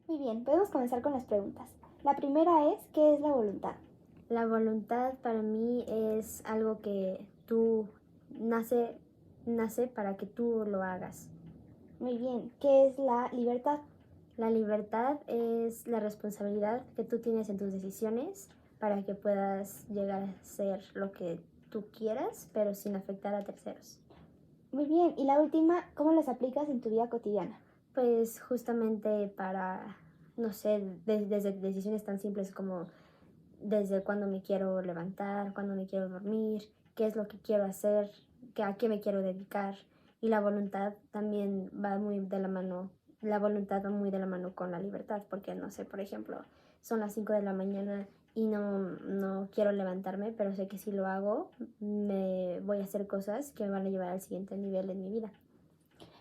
Muy bien, podemos comenzar con las preguntas. La primera es, ¿qué es la voluntad? La voluntad para mí es algo que tú nace para que tú lo hagas. Muy bien, ¿qué es la libertad? La libertad es la responsabilidad que tú tienes en tus decisiones para que puedas llegar a ser lo que tú quieras, pero sin afectar a terceros. Muy bien, y la última, ¿cómo las aplicas en tu vida cotidiana? Pues justamente para, no sé, desde decisiones tan simples como desde cuándo me quiero levantar, cuándo me quiero dormir, qué es lo que quiero hacer, a qué me quiero dedicar. Y la voluntad también va muy de la mano, la voluntad va muy de la mano con la libertad, porque no sé, por ejemplo, son las 5 de la mañana y no quiero levantarme, pero sé que si lo hago, me voy a hacer cosas que me van a llevar al siguiente nivel en mi vida.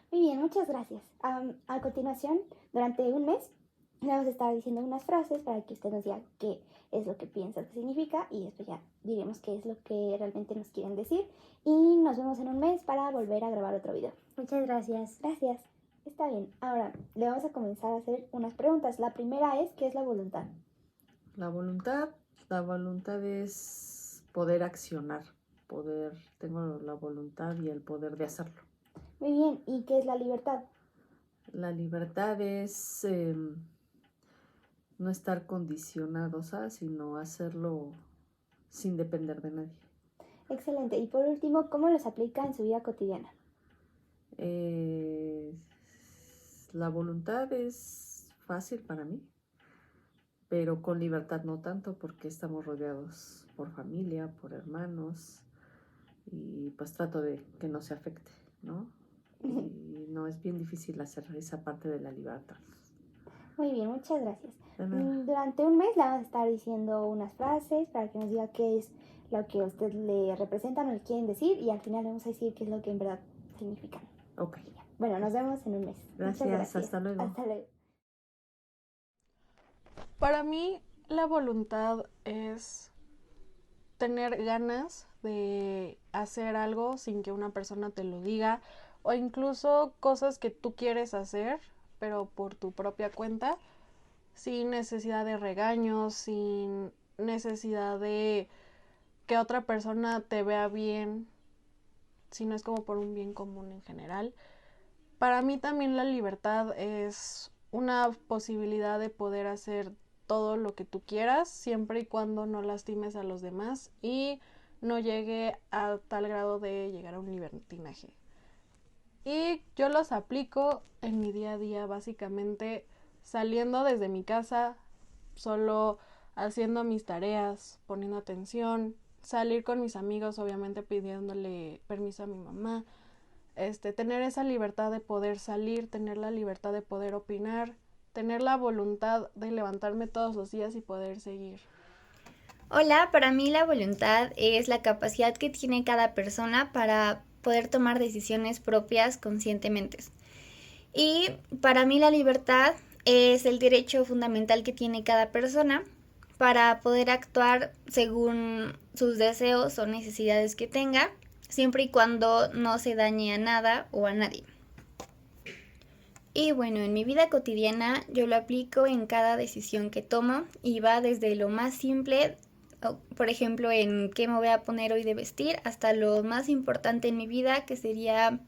Muy bien, muchas gracias. A continuación, durante un mes, le vamos a estar diciendo unas frases para que usted nos diga qué es lo que piensa que significa y después ya diremos qué es lo que realmente nos quieren decir. Y nos vemos en un mes para volver a grabar otro video. Muchas gracias. Gracias. Está bien. Ahora, le vamos a comenzar a hacer unas preguntas. La primera es, ¿qué es la voluntad? La voluntad es poder accionar, tengo la voluntad y el poder de hacerlo. Muy bien. ¿Y qué es la libertad? La libertad es no estar condicionado, ¿sabes? Sino hacerlo sin depender de nadie. Excelente. Y por último, ¿cómo los aplica en su vida cotidiana? La voluntad es fácil para mí, pero con libertad no tanto porque estamos rodeados por familia, por hermanos y pues trato de que no se afecte, ¿no? Y no, es bien difícil hacer esa parte de la libertad. Muy bien, muchas gracias. De nada. Durante un mes le vamos a estar diciendo unas frases para que nos diga qué es lo que a usted le representan o le quieren decir y al final le vamos a decir qué es lo que en verdad significan. Ok. Bueno, nos vemos en un mes. Gracias, Muchas gracias. hasta luego. Hasta luego. Para mí, la voluntad es tener ganas de hacer algo sin que una persona te lo diga o incluso cosas que tú quieres hacer, pero por tu propia cuenta, sin necesidad de regaños, sin necesidad de que otra persona te vea bien, sino es como por un bien común en general. Para mí también la libertad es una posibilidad de poder hacer todo lo que tú quieras, siempre y cuando no lastimes a los demás y no llegue a tal grado de llegar a un libertinaje. Y yo los aplico en mi día a día, básicamente saliendo desde mi casa, solo haciendo mis tareas, poniendo atención, salir con mis amigos, obviamente pidiéndole permiso a mi mamá, tener esa libertad de poder salir, tener la libertad de poder opinar, tener la voluntad de levantarme todos los días y poder seguir. Hola, para mí la voluntad es la capacidad que tiene cada persona para poder tomar decisiones propias conscientemente. Y para mí la libertad es el derecho fundamental que tiene cada persona para poder actuar según sus deseos o necesidades que tenga, siempre y cuando no se dañe a nada o a nadie. Y bueno, en mi vida cotidiana yo lo aplico en cada decisión que tomo y va desde lo más simple, por ejemplo, en qué me voy a poner hoy de vestir, hasta lo más importante en mi vida, que sería,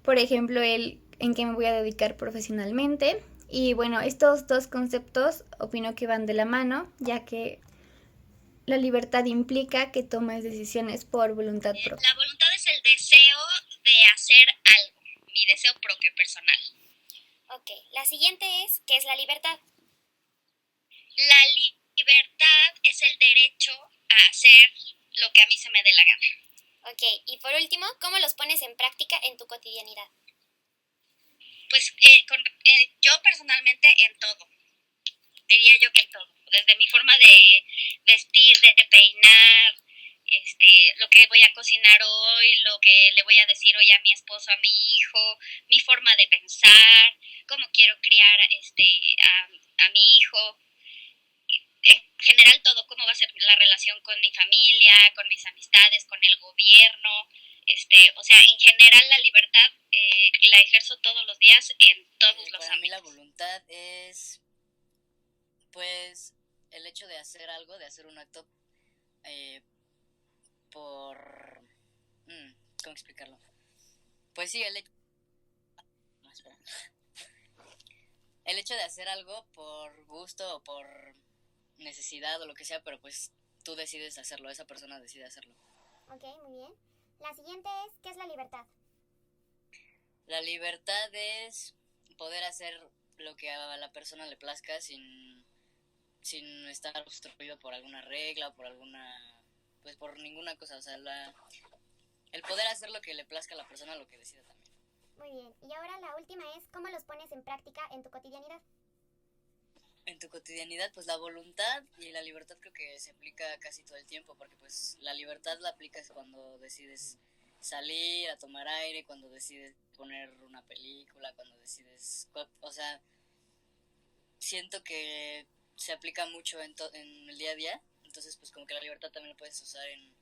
por ejemplo, el en qué me voy a dedicar profesionalmente. Y bueno, estos dos conceptos opino que van de la mano, ya que la libertad implica que tomes decisiones por voluntad propia. La voluntad es el deseo de hacer algo, mi deseo propio personal. Ok, la siguiente es, ¿qué es la libertad? La libertad es el derecho a hacer lo que a mí se me dé la gana. Ok, y por último, ¿cómo los pones en práctica en tu cotidianidad? Pues yo personalmente en todo, diría yo que en todo, desde mi forma de vestir, de peinar, lo que voy a cocinar hoy, lo que le voy a decir hoy a mi esposo, a mi hijo, mi forma de pensar, cómo quiero criar a mi hijo, en general todo, cómo va a ser la relación con mi familia, con mis amistades, con el gobierno, o sea, en general la libertad la ejerzo todos los días en todos los Para mí la ámbitos. voluntad es Pues el hecho de hacer algo, de hacer un acto por... ¿Cómo explicarlo? Pues sí, no, espera. El hecho de hacer algo por gusto o por necesidad o lo que sea, pero pues tú decides hacerlo, esa persona decide hacerlo. Ok, muy bien. La siguiente es, ¿qué es la libertad? La libertad es poder hacer lo que a la persona le plazca sin estar obstruido por alguna regla o por pues por ninguna cosa, o sea, el poder hacer lo que le plazca a la persona, lo que decida también. Muy bien. Y ahora la última es, ¿cómo los pones en práctica en tu cotidianidad? En tu cotidianidad, pues la voluntad y la libertad creo que se aplica casi todo el tiempo, porque pues la libertad la aplicas cuando decides salir a tomar aire, cuando decides poner una película, cuando decides, o sea, siento que se aplica mucho en el día a día, entonces pues como que la libertad también la puedes usar en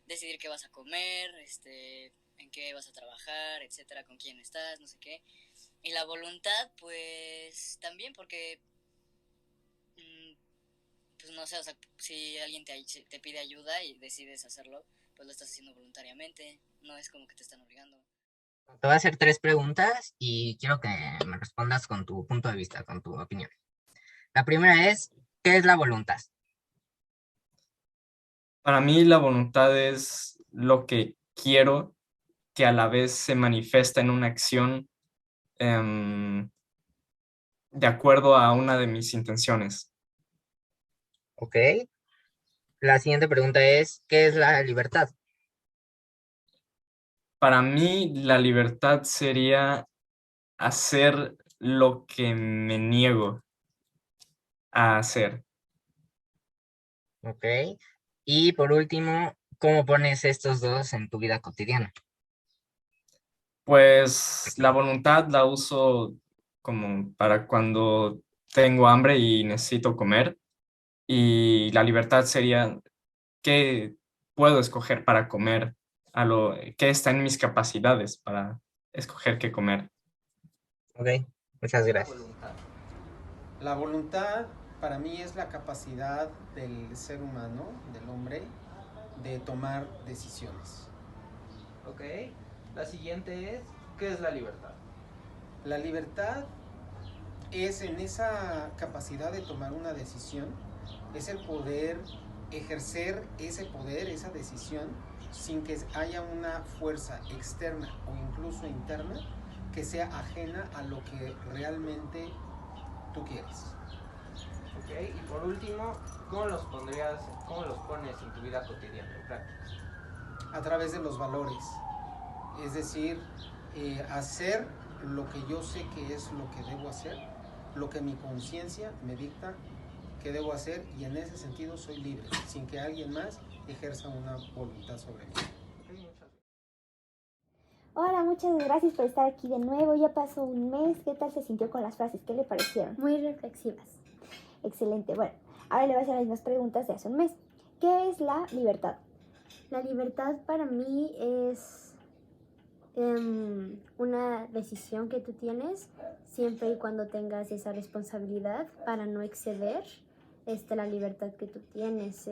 decidir qué vas a comer, en qué vas a trabajar, etcétera, con quién estás, no sé qué. Y la voluntad, pues también porque pues no sé, o sea, si alguien te pide ayuda y decides hacerlo, pues lo estás haciendo voluntariamente, no es como que te están obligando. Te voy a hacer 3 preguntas y quiero que me respondas con tu punto de vista, con tu opinión. La primera es, ¿qué es la voluntad? Para mí la voluntad es lo que quiero que a la vez se manifiesta en una acción de acuerdo a una de mis intenciones. Ok. La siguiente pregunta es, ¿qué es la libertad? Para mí la libertad sería hacer lo que me niego a hacer. Ok. Y por último, ¿cómo pones estos dos en tu vida cotidiana? Pues la voluntad la uso como para cuando tengo hambre y necesito comer, y la libertad sería qué puedo escoger para comer, qué está en mis capacidades para escoger qué comer. Ok, muchas gracias. La voluntad para mí es la capacidad del ser humano, del hombre, de tomar decisiones. Ok, la siguiente es, ¿qué es la libertad? La libertad es en esa capacidad de tomar una decisión, es el poder ejercer ese poder, esa decisión, sin que haya una fuerza externa o incluso interna que sea ajena a lo que realmente tú quieres. Ok, y por último, ¿cómo los pones en tu vida cotidiana, en práctica? A través de los valores, es decir, hacer lo que yo sé que es lo que debo hacer, lo que mi conciencia me dicta que debo hacer, y en ese sentido soy libre, sin que alguien más ejerza una voluntad sobre mí. Hola, muchas gracias por estar aquí de nuevo. Ya pasó un mes. ¿Qué tal se sintió con las frases? ¿Qué le parecieron? Muy reflexivas. Excelente. Bueno, ahora le voy a hacer las mismas preguntas de hace un mes. ¿Qué es la libertad? La libertad para mí es una decisión que tú tienes siempre y cuando tengas esa responsabilidad para no exceder la libertad que tú tienes,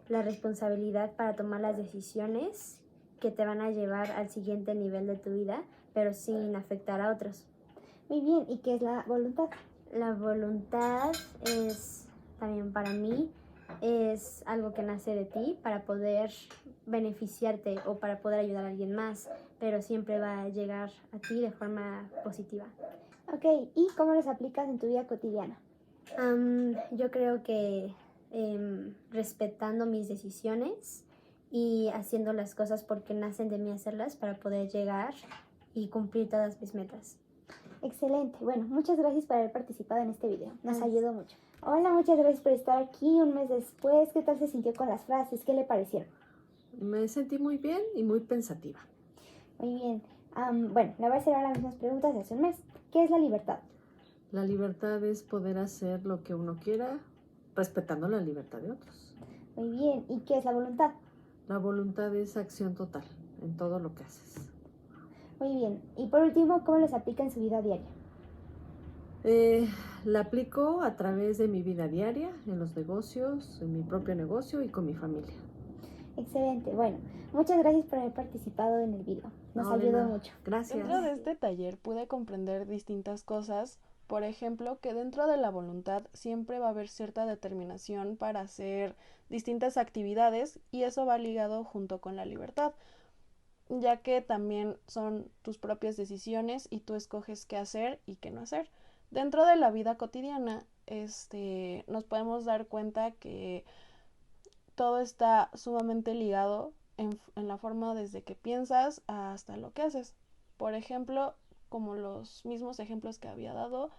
la responsabilidad para tomar las decisiones que te van a llevar al siguiente nivel de tu vida, pero sin afectar a otros. Muy bien, ¿y qué es la voluntad? La voluntad es también para mí es algo que nace de ti para poder beneficiarte o para poder ayudar a alguien más, pero siempre va a llegar a ti de forma positiva. Ok, ¿y cómo los aplicas en tu vida cotidiana? Yo creo que respetando mis decisiones y haciendo las cosas porque nacen de mí hacerlas para poder llegar y cumplir todas mis metas. Excelente. Bueno, muchas gracias por haber participado en este video. Nos ayudó mucho. Hola, muchas gracias por estar aquí un mes después. ¿Qué tal se sintió con las frases? ¿Qué le parecieron? Me sentí muy bien y muy pensativa. Muy bien. Bueno, le voy a hacer ahora las mismas preguntas de hace un mes. ¿Qué es la libertad? La libertad es poder hacer lo que uno quiera, respetando la libertad de otros. Muy bien. ¿Y qué es la voluntad? La voluntad es acción total en todo lo que haces. Muy bien. Y por último, ¿cómo los aplica en su vida diaria? La aplico a través de mi vida diaria, en los negocios, en mi propio negocio y con mi familia. Excelente. Bueno, muchas gracias por haber participado en el video. Nos ayudó mucho. Gracias. Dentro de este taller pude comprender distintas cosas. Por ejemplo, que dentro de la voluntad siempre va a haber cierta determinación para hacer distintas actividades y eso va ligado junto con la libertad, ya que también son tus propias decisiones y tú escoges qué hacer y qué no hacer. Dentro de la vida cotidiana, nos podemos dar cuenta que todo está sumamente ligado en la forma desde que piensas hasta lo que haces. Por ejemplo, como los mismos ejemplos que había dado,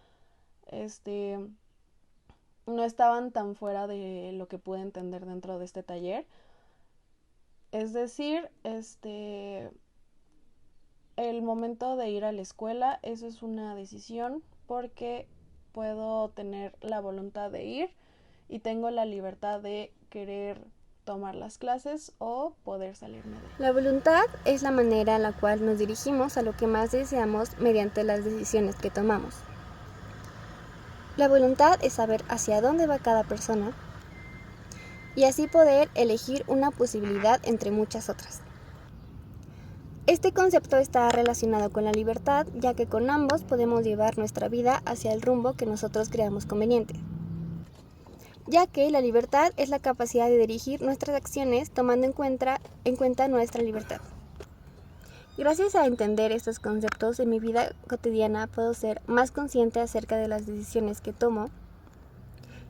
no estaban tan fuera de lo que pude entender dentro de este taller. Es decir, el momento de ir a la escuela, eso es una decisión porque puedo tener la voluntad de ir y tengo la libertad de querer tomar las clases o poder salirme de. La voluntad es la manera en la cual nos dirigimos a lo que más deseamos mediante las decisiones que tomamos. La voluntad es saber hacia dónde va cada persona y así poder elegir una posibilidad entre muchas otras. Este concepto está relacionado con la libertad, ya que con ambos podemos llevar nuestra vida hacia el rumbo que nosotros creamos conveniente, ya que la libertad es la capacidad de dirigir nuestras acciones tomando en cuenta nuestra libertad. Gracias a entender estos conceptos en mi vida cotidiana puedo ser más consciente acerca de las decisiones que tomo,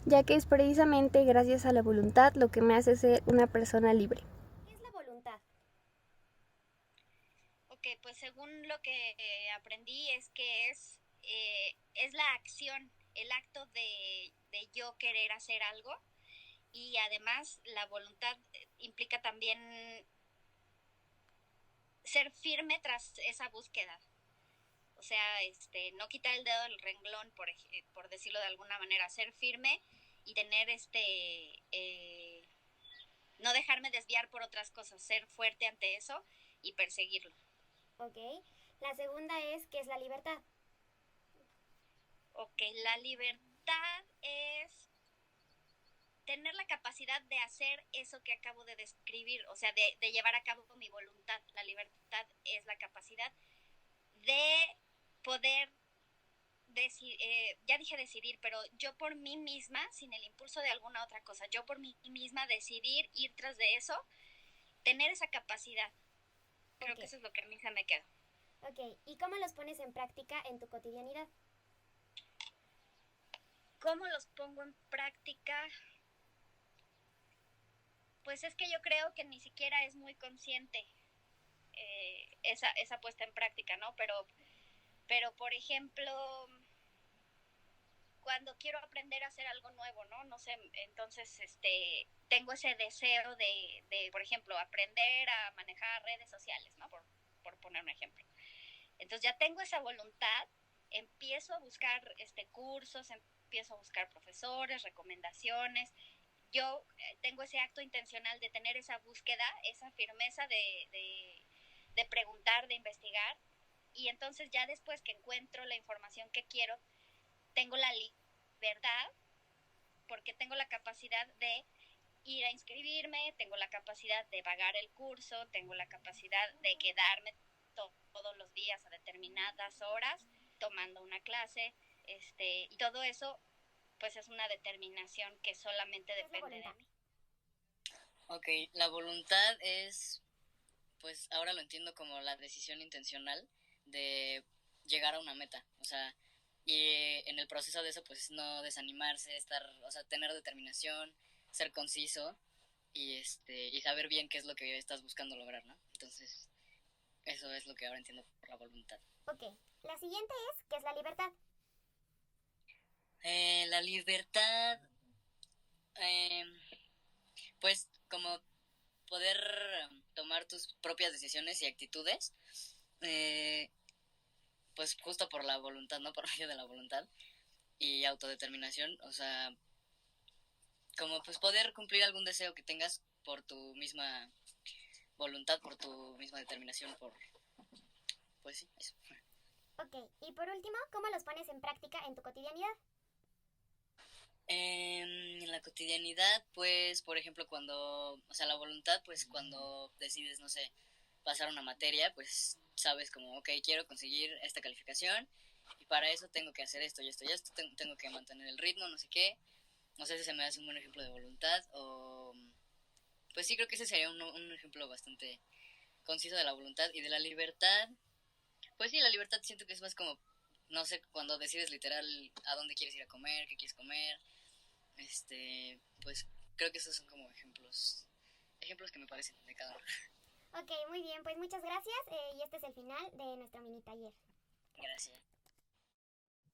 ya que es precisamente gracias a la voluntad lo que me hace ser una persona libre. ¿Qué es la voluntad? Ok, pues según lo que aprendí es que es la acción, el acto de yo querer hacer algo, y además la voluntad implica también ser firme tras esa búsqueda. O sea, no quitar el dedo del renglón, por decirlo de alguna manera, ser firme y tener no dejarme desviar por otras cosas, ser fuerte ante eso y perseguirlo. Ok. La segunda es, ¿qué es la libertad? Ok, la libertad es tener la capacidad de hacer eso que acabo de describir, o sea, de llevar a cabo mi voluntad. La libertad es la capacidad de poder ya dije decidir, pero yo por mí misma, sin el impulso de alguna otra cosa, yo por mí misma decidir, ir tras de eso, tener esa capacidad. Creo que eso es lo que a mí se me queda. Ok, ¿y cómo los pones en práctica en tu cotidianidad? ¿Cómo los pongo en práctica? Pues es que yo creo que ni siquiera es muy consciente esa puesta en práctica, ¿no? Pero por ejemplo, cuando quiero aprender a hacer algo nuevo, ¿no? No sé, entonces tengo ese deseo de, por ejemplo, aprender a manejar redes sociales, ¿no? Por poner un ejemplo. Entonces ya tengo esa voluntad, empiezo a buscar cursos, empiezo a buscar profesores, recomendaciones. Yo tengo ese acto intencional de tener esa búsqueda, esa firmeza de preguntar, de investigar, y entonces ya después que encuentro la información que quiero, tengo la libertad, porque tengo la capacidad de ir a inscribirme, tengo la capacidad de pagar el curso, tengo la capacidad de quedarme todos los días a determinadas horas tomando una clase, y todo eso pues es una determinación que solamente depende de mí. Ok, la voluntad es, pues ahora lo entiendo como la decisión intencional de llegar a una meta, o sea, y en el proceso de eso pues no desanimarse, tener determinación, ser conciso y saber bien qué es lo que estás buscando lograr, ¿no? Entonces, eso es lo que ahora entiendo por la voluntad. Ok, la siguiente es, ¿qué es la libertad? La libertad, pues como poder tomar tus propias decisiones y actitudes, pues justo por la voluntad, ¿no? Por medio de la voluntad y autodeterminación, o sea, como pues poder cumplir algún deseo que tengas por tu misma voluntad, por tu misma determinación, pues sí, eso. Ok, y por último, ¿cómo los pones en práctica en tu cotidianidad? En la cotidianidad, pues, por ejemplo, o sea, la voluntad, pues, cuando decides, no sé, pasar una materia, pues, sabes como, ok, quiero conseguir esta calificación y para eso tengo que hacer esto y esto y esto, tengo que mantener el ritmo, no sé qué. No sé si se me hace un buen ejemplo de voluntad o... Pues sí, creo que ese sería un ejemplo bastante conciso de la voluntad y de la libertad. Pues sí, la libertad siento que es más como, no sé, cuando decides literal a dónde quieres ir a comer, qué quieres comer. Pues creo que esos son como ejemplos que me parecen de cada uno. Ok, muy bien, pues muchas gracias y este es el final de nuestro mini taller. Gracias.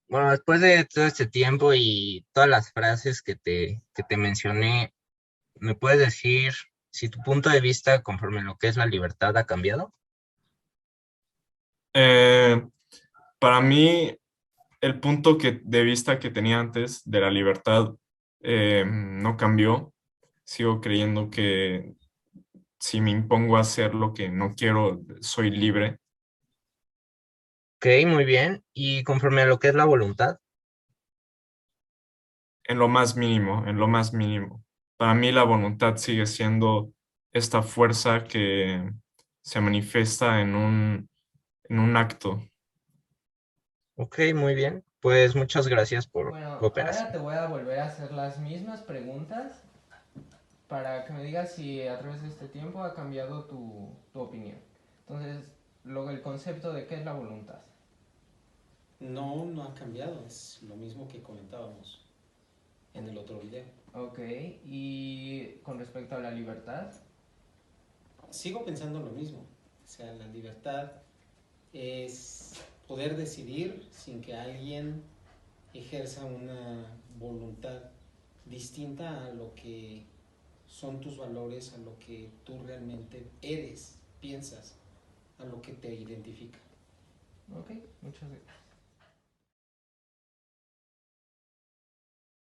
Bueno, después de todo este tiempo y todas las frases que te mencioné, ¿me puedes decir si tu punto de vista conforme lo que es la libertad ha cambiado? Para mí, el punto de vista que tenía antes de la libertad no cambió. Sigo creyendo que si me impongo a hacer lo que no quiero, soy libre. Ok, muy bien. Y conforme a lo que es la voluntad. En lo más mínimo, en lo más mínimo. Para mí la voluntad sigue siendo esta fuerza que se manifiesta en un acto. Ok, muy bien. Pues muchas gracias por tu Bueno, ahora cooperación. te voy a volver a hacer las mismas preguntas para que me digas si a través de este tiempo ha cambiado tu opinión. Entonces, luego el concepto de qué es la voluntad. No, no ha cambiado, es lo mismo que comentábamos en el otro video. Ok, y con respecto a la libertad. Sigo pensando lo mismo, o sea, la libertad es poder decidir sin que alguien ejerza una voluntad distinta a lo que son tus valores, a lo que tú realmente eres, piensas, a lo que te identifica. Ok, muchas gracias.